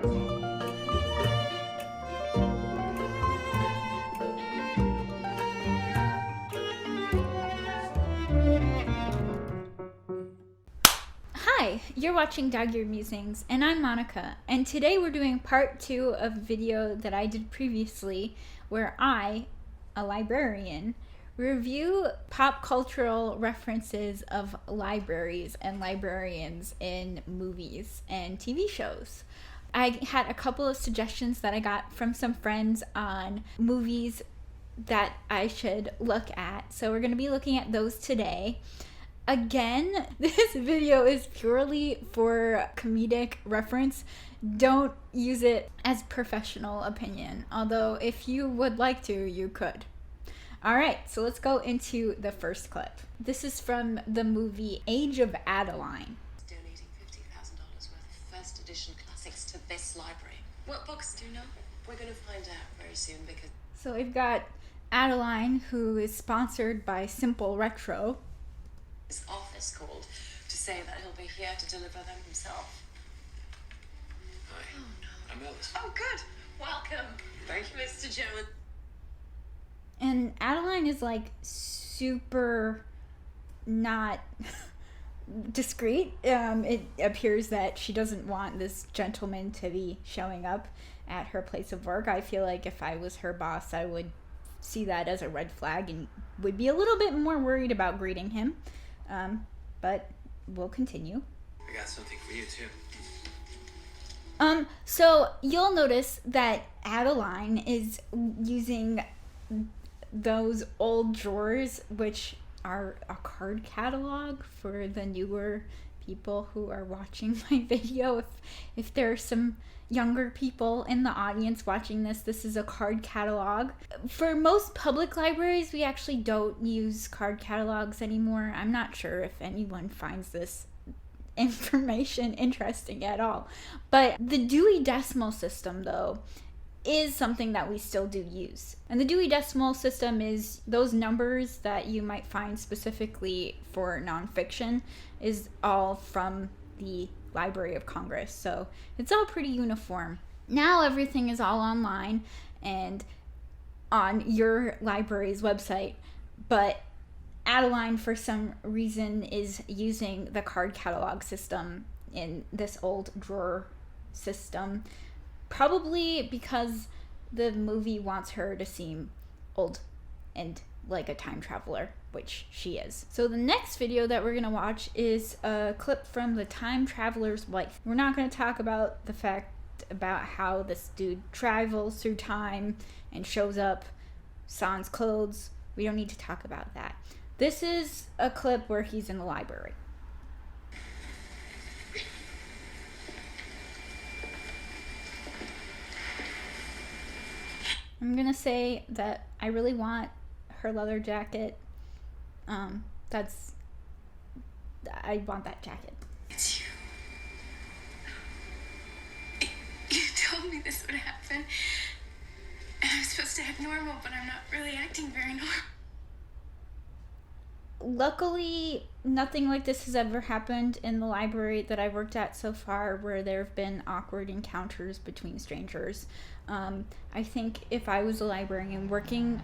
Hi, you're watching Dog Ear Musings, and I'm Monika, and today we're doing part 2 of a video that I did previously where I, a librarian, review pop cultural references of libraries and librarians in movies and TV shows. I had a couple of suggestions that I got from some friends on movies that I should look at, so we're going to be looking at those today. Again, this video is purely for comedic reference. Don't use it as professional opinion, although if you would like to, you could. Alright, so let's go into the first clip. This is from the movie Age of Adaline. Donating $50,000 worth of first edition classics to this library. What books do you know? We're going to find out very soon because... So we've got Adaline, who is sponsored by Simple Retro. His office called to say that he'll be here to deliver them himself. Hi. Oh, no. I'm Ellis. Oh, good. Welcome. Thank you. Mr. Jones. And Adaline is like super not discreet. It appears that she doesn't want this gentleman to be showing up at her place of work. I feel like if I was her boss, I would see that as a red flag and would be a little bit more worried about greeting him. But we'll continue. I got something for you too. So you'll notice that Adaline is using those old drawers, which are a card catalog for the newer people who are watching my video. If there are some younger people in the audience watching this is a card catalog. For most public libraries, we actually don't use card catalogs anymore. I'm not sure if anyone finds this information interesting at all. But the Dewey Decimal System, though, is something that we still do use. And the Dewey Decimal System is those numbers that you might find specifically for nonfiction is all from the Library of Congress. So it's all pretty uniform. Now everything is all online and on your library's website, but Adaline, for some reason, is using the card catalog system in this old drawer system. Probably because the movie wants her to seem old and like a time traveler, which she is. So the next video that we're going to watch is a clip from The Time Traveler's Wife. We're not going to talk about the fact about how this dude travels through time and shows up sans clothes. We don't need to talk about that. This is a clip where he's in the library. I'm gonna say that I really want her leather jacket. I want that jacket. It's you. You told me this would happen. And I'm supposed to act normal, but I'm not really acting very normal. Luckily, nothing like this has ever happened in the library that I've worked at so far where there have been awkward encounters between strangers. I think if I was a librarian working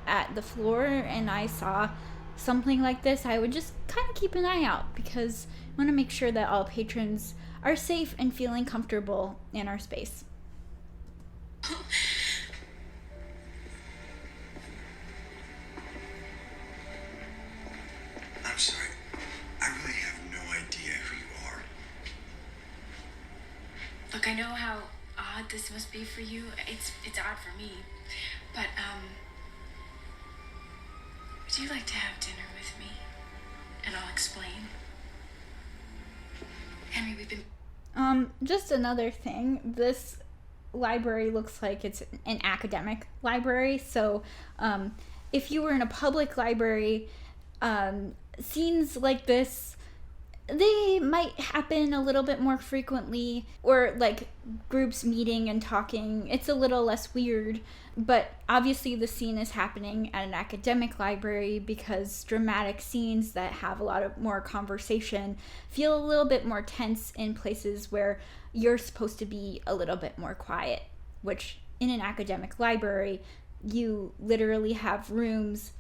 at the floor and I saw something like this, I would just kind of keep an eye out because I want to make sure that all patrons are safe and feeling comfortable in our space. I'm sorry. I really have no idea who you are. Look, I know how odd this must be for you. It's odd for me. But, would you like to have dinner with me? And I'll explain. Henry, we've been... Just another thing. This library looks like it's an academic library. So, if you were in a public library, scenes like this, they might happen a little bit more frequently, or like groups meeting and talking. It's a little less weird, but obviously the scene is happening at an academic library because dramatic scenes that have a lot of more conversation feel a little bit more tense in places where you're supposed to be a little bit more quiet, which in an academic library, you literally have rooms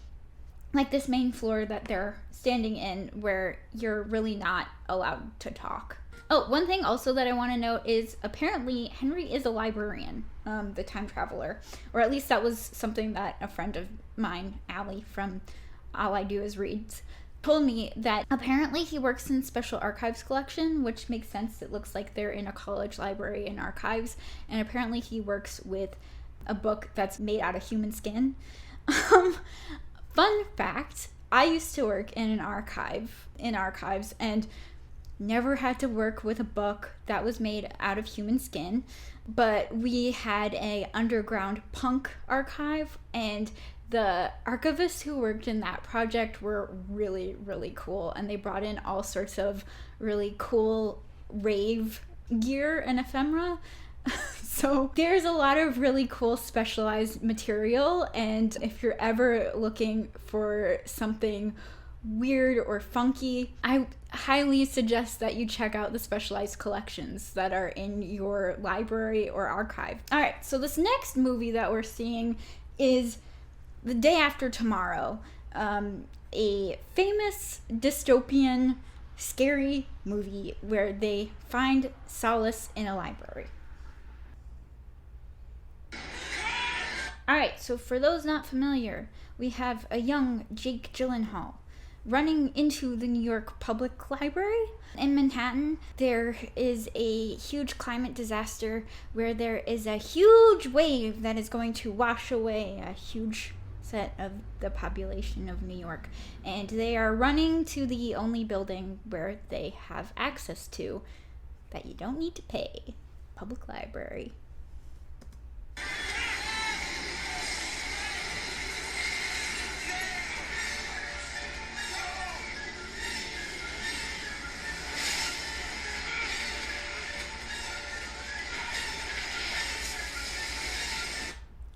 like this main floor that they're standing in where you're really not allowed to talk. Oh, one thing also that I want to note is apparently Henry is a librarian, the time traveler, or at least that was something that a friend of mine, Allie from All I Do Is Reads, told me, that apparently he works in special archives collection, which makes sense. It looks like they're in a college library and archives, and apparently he works with a book that's made out of human skin. Fun fact, I used to work in archives, and never had to work with a book that was made out of human skin, but we had a underground punk archive, and the archivists who worked in that project were really, really cool, and they brought in all sorts of really cool rave gear and ephemera. So there's a lot of really cool specialized material, and if you're ever looking for something weird or funky, I highly suggest that you check out the specialized collections that are in your library or archive. All right, so this next movie that we're seeing is The Day After Tomorrow, a famous dystopian, scary movie where they find solace in a library. Alright, so for those not familiar, we have a young Jake Gyllenhaal running into the New York Public Library. In Manhattan, there is a huge climate disaster where there is a huge wave that is going to wash away a huge set of the population of New York. And they are running to the only building where they have access to that you don't need to pay, public library.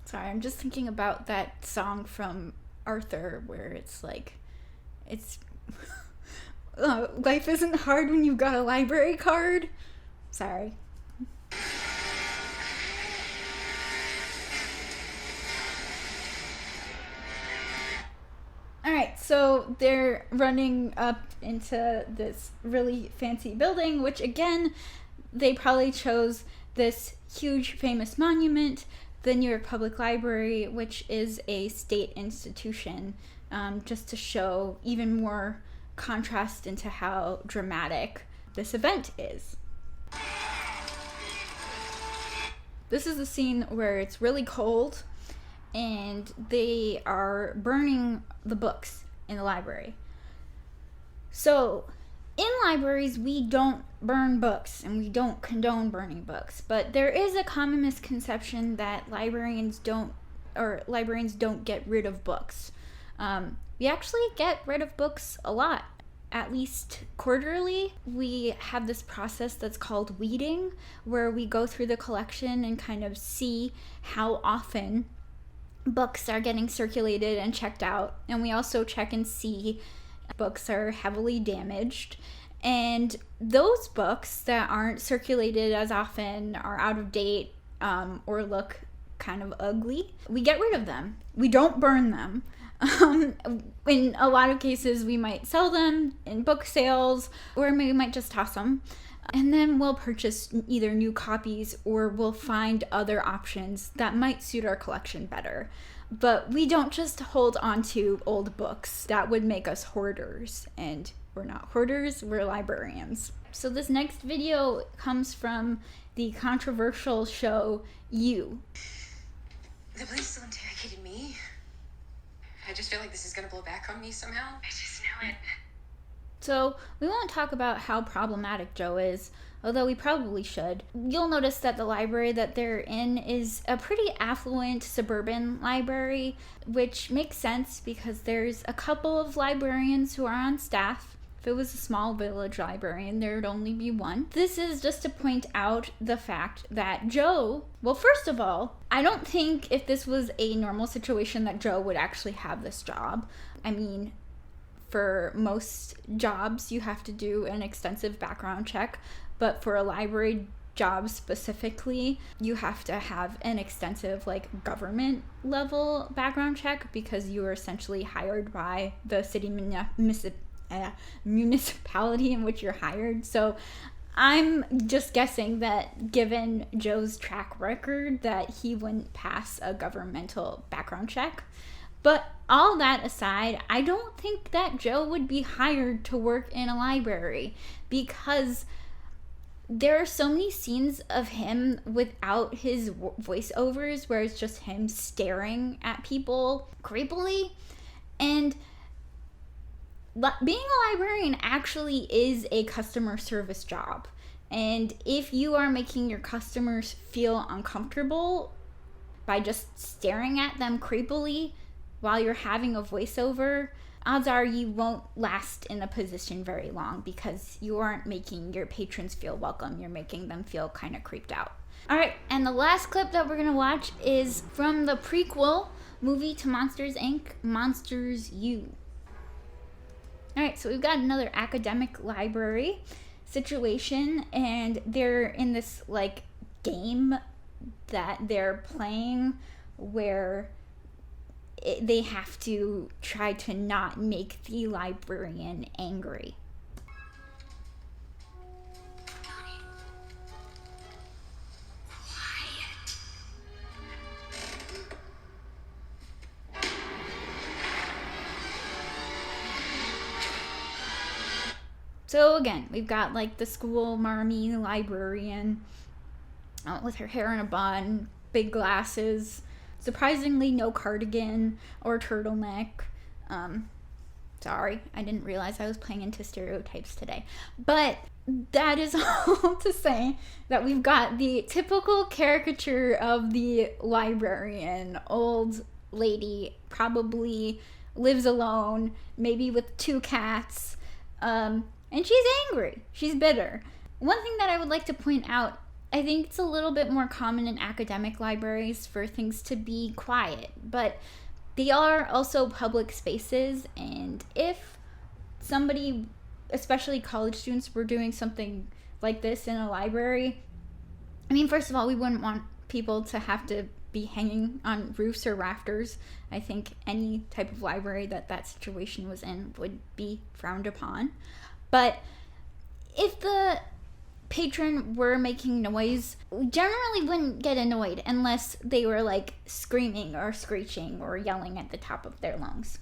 Sorry, I'm just thinking about that song from Arthur where it's like, life isn't hard when you've got a library card. Sorry. Alright, so they're running up into this really fancy building, which again, they probably chose this huge famous monument, the New York Public Library, which is a state institution, just to show even more contrast into how dramatic this event is. This is the scene where it's really cold and they are burning the books in the library. So in libraries, we don't burn books and we don't condone burning books, but there is a common misconception that librarians don't get rid of books. We actually get rid of books a lot. At least quarterly, we have this process that's called weeding, where we go through the collection and kind of see how often books are getting circulated and checked out. And we also check and see books are heavily damaged, and those books that aren't circulated as often, are out of date, or look kind of ugly, we get rid of them. We don't burn them. In a lot of cases, we might sell them in book sales, or we might just toss them. And then we'll purchase either new copies or we'll find other options that might suit our collection better. But we don't just hold on to old books. That would make us hoarders. And we're not hoarders, we're librarians. So this next video comes from the controversial show You. The police still interrogated me. I just feel like this is gonna blow back on me somehow. I just know it. So we won't talk about how problematic Joe is, although we probably should. You'll notice that the library that they're in is a pretty affluent suburban library, which makes sense because there's a couple of librarians who are on staff. If it was a small village librarian, there'd only be one. This is just to point out the fact that Joe, well, first of all, I don't think if this was a normal situation that Joe would actually have this job. I mean, for most jobs, you have to do an extensive background check, but for a library job specifically, you have to have an extensive like government level background check because you are essentially hired by the city municipality in which you're hired. So I'm just guessing that given Joe's track record that he wouldn't pass a governmental background check. But all that aside, I don't think that Joe would be hired to work in a library because there are so many scenes of him without his voiceovers where it's just him staring at people creepily. And being a librarian actually is a customer service job. And if you are making your customers feel uncomfortable by just staring at them creepily while you're having a voiceover, odds are you won't last in a position very long because you aren't making your patrons feel welcome. You're making them feel kind of creeped out. All right, and the last clip that we're going to watch is from the prequel movie to Monsters, Inc., Monsters U. All right, so we've got another academic library situation, and they're in this, like, game that they're playing where they have to try to not make the librarian angry. So again, we've got like the school marmy librarian with her hair in a bun, big glasses, surprisingly no cardigan or turtleneck. Sorry, I didn't realize I was playing into stereotypes today. But that is all to say that we've got the typical caricature of the librarian, old lady, probably lives alone, maybe with 2 cats, and she's angry. She's bitter. One thing that I would like to point out, I think it's a little bit more common in academic libraries for things to be quiet, but they are also public spaces, and if somebody, especially college students, were doing something like this in a library, I mean, first of all, we wouldn't want people to have to be hanging on roofs or rafters. I think any type of library that situation was in would be frowned upon. But if the patron were making noise, we generally wouldn't get annoyed unless they were like screaming or screeching or yelling at the top of their lungs.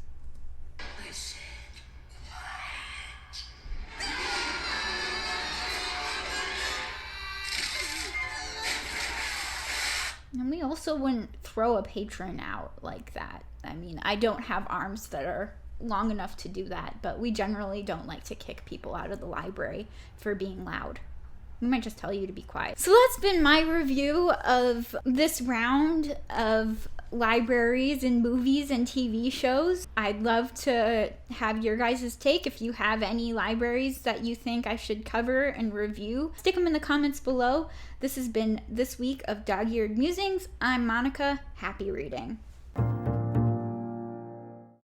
And we also wouldn't throw a patron out like that. I mean, I don't have arms that are long enough to do that, but we generally don't like to kick people out of the library for being loud. We might just tell you to be quiet. So that's been my review of this round of libraries and movies and TV shows. I'd love to have your guys' take. If you have any libraries that you think I should cover and review, stick them in the comments below. This has been this week of Dog-Eared Musings. I'm Monika. Happy reading.